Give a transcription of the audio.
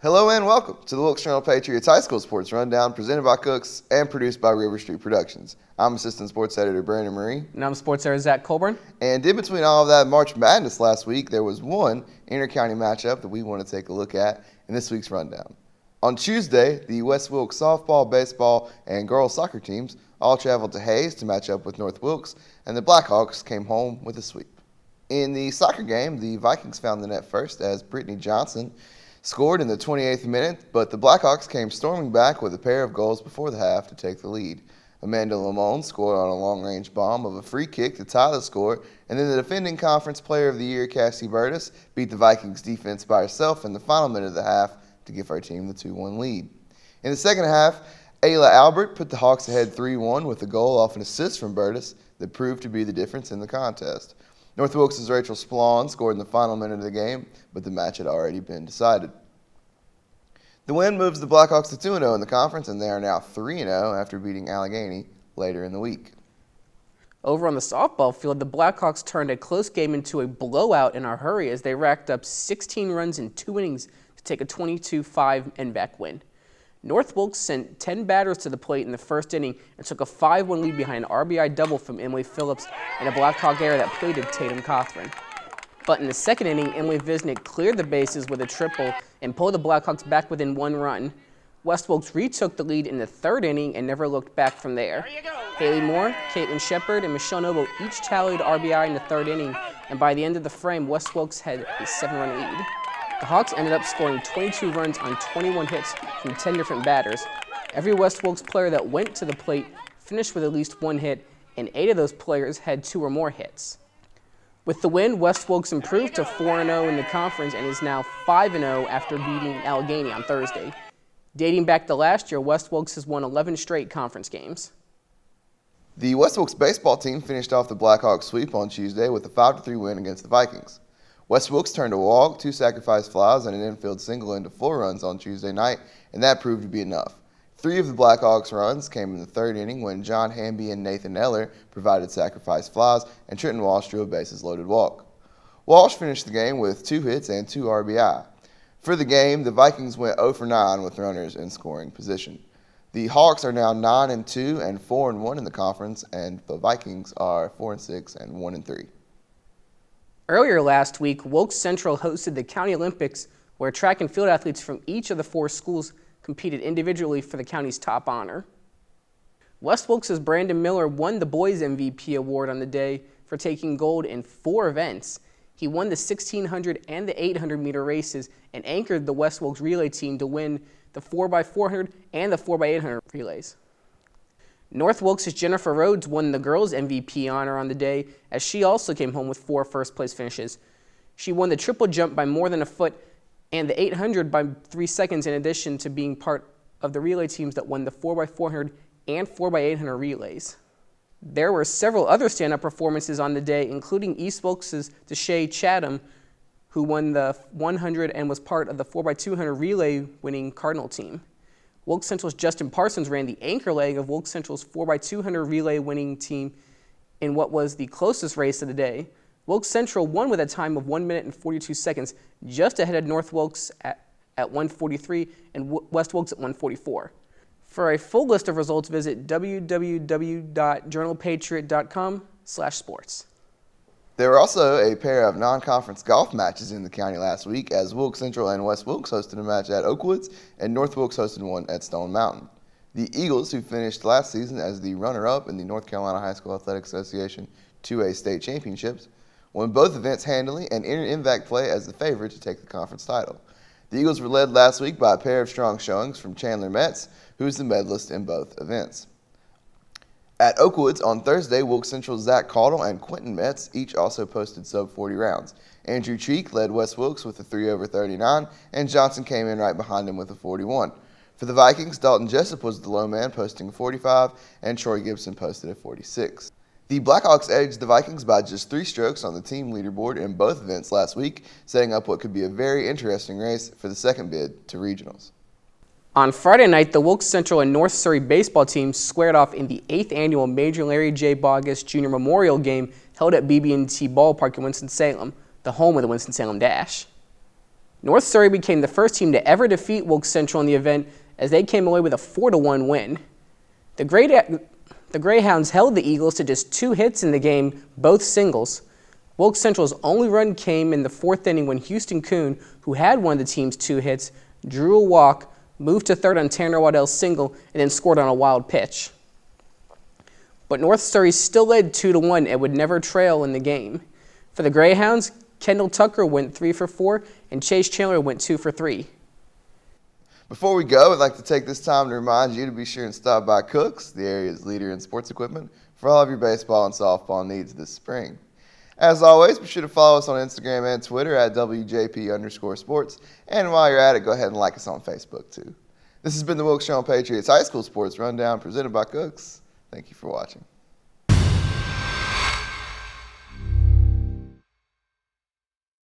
Hello and welcome to the Wilkes Journal-Patriot's High School Sports Rundown, presented by Cooks and produced by River Street Productions. I'm Assistant Sports Editor Brandon Moree. And I'm Sports Editor Zach Colburn. And in between all of that March Madness last week, there was one inter-county matchup that we want to take a look at in this week's rundown. On Tuesday, the West Wilkes softball, baseball, and girls soccer teams all traveled to Hayes to match up with North Wilkes, and the Blackhawks came home with a sweep. In the soccer game, the Vikings found the net first as Brittany Johnson scored in the 28th minute, but the Blackhawks came storming back with a pair of goals before the half to take the lead. Amanda Lamone scored on a long-range bomb of a free kick to tie the score, and then the defending Conference Player of the Year, Cassie Burtis, beat the Vikings defense by herself in the final minute of the half to give her team the 2-1 lead. In the second half, Ayla Albert put the Hawks ahead 3-1 with a goal off an assist from Burtis that proved to be the difference in the contest. North Wilkes' Rachel Splon scored in the final minute of the game, but the match had already been decided. The win moves the Blackhawks to 2-0 in the conference, and they are now 3-0 after beating Allegheny later in the week. Over on the softball field, the Blackhawks turned a close game into a blowout in a hurry as they racked up 16 runs in 2 innings to take a 22-5 end-back win. North Wilkes sent 10 batters to the plate in the first inning and took a 5-1 lead behind an RBI double from Emily Phillips and a Blackhawk error that plated Tatum Cothran. But in the second inning, Emily Visnick cleared the bases with a triple and pulled the Blackhawks back within 1 run. West Wilkes retook the lead in the third inning and never looked back from there. Haley Moore, Caitlin Shepard, and Michelle Noble each tallied RBI in the third inning, and by the end of the frame, West Wilkes had a 7-run lead. The Hawks ended up scoring 22 runs on 21 hits from 10 different batters. Every West Wilkes player that went to the plate finished with at least 1 hit, and 8 of those players had 2 or more hits. With the win, West Wilkes improved to 4-0 in the conference and is now 5-0 after beating Allegheny on Thursday. Dating back to last year, West Wilkes has won 11 straight conference games. The West Wilkes baseball team finished off the Blackhawks sweep on Tuesday with a 5-3 win against the Vikings. West Wilkes turned a walk, 2 sacrifice flies, and an infield single into 4 runs on Tuesday night, and that proved to be enough. 3 of the Blackhawks' runs came in the third inning when John Hamby and Nathan Eller provided sacrifice flies, and Trenton Walsh drew a bases-loaded walk. Walsh finished the game with 2 hits and 2 RBI. For the game, the Vikings went 0 for 9 with runners in scoring position. The Hawks are now 9-2 and 4-1 in the conference, and the Vikings are 4-6 and 1-3. Earlier last week, Wilkes Central hosted the County Olympics, where track and field athletes from each of the 4 schools competed individually for the county's top honor. West Wilkes' Brandon Miller won the Boys MVP award on the day for taking gold in 4 events. He won the 1,600 and the 800-meter races and anchored the West Wilkes relay team to win the 4x400 and the 4x800 relays. North Wilkes' Jennifer Rhodes won the girls' MVP honor on the day, as she also came home with 4 first-place finishes. She won the triple jump by more than a foot and the 800 by 3 seconds, in addition to being part of the relay teams that won the 4x400 and 4x800 relays. There were several other stand-up performances on the day, including East Wilkes' Deshae Chatham, who won the 100 and was part of the 4x200 relay winning Cardinal team. Wilkes Central's Justin Parsons ran the anchor leg of Wilkes Central's 4x200 relay winning team in what was the closest race of the day. Wilkes Central won with a time of 1 minute and 42 seconds, just ahead of North Wilkes at 1:43 and West Wilkes at 1:44. For a full list of results, visit www.journalpatriot.com/sports. There were also a pair of non-conference golf matches in the county last week, as Wilkes Central and West Wilkes hosted a match at Oakwoods, and North Wilkes hosted one at Stone Mountain. The Eagles, who finished last season as the runner-up in the North Carolina High School Athletic Association 2A state championships, won both events handily and entered MVAC play as the favorite to take the conference title. The Eagles were led last week by a pair of strong showings from Chandler Metz, who is the medalist in both events. At Oakwoods on Thursday, Wilkes Central's Zach Caudle and Quentin Metz each also posted sub-40 rounds. Andrew Cheek led West Wilkes with a 3/39, and Johnson came in right behind him with a 41. For the Vikings, Dalton Jessup was the low man, posting a 45, and Troy Gibson posted a 46. The Blackhawks edged the Vikings by just 3 strokes on the team leaderboard in both events last week, setting up what could be a very interesting race for the second bid to regionals. On Friday night, the Wilkes Central and North Surrey baseball teams squared off in the 8th annual Major Larry J. Bauguess Jr. Memorial Game held at BB&T Ballpark in Winston-Salem, the home of the Winston-Salem Dash. North Surrey became the first team to ever defeat Wilkes Central in the event as they came away with a 4-1 win. The Greyhounds held the Eagles to just 2 hits in the game, both singles. Wilkes Central's only run came in the 4th inning when Houston Kuhn, who had one of the team's 2 hits, drew a walk, moved to third on Tanner Waddell's single, and then scored on a wild pitch. But North Surrey still led 2-1 and would never trail in the game. For the Greyhounds, Kendall Tucker went 3 for 4, and Chase Chandler went 2 for 3. Before we go, I'd like to take this time to remind you to be sure and stop by Cook's, the area's leader in sports equipment, for all of your baseball and softball needs this spring. As always, be sure to follow us on Instagram and Twitter at WJP_sports. And while you're at it, go ahead and like us on Facebook too. This has been the Wilkes Journal-Patriots High School Sports Rundown presented by Cook's. Thank you for watching.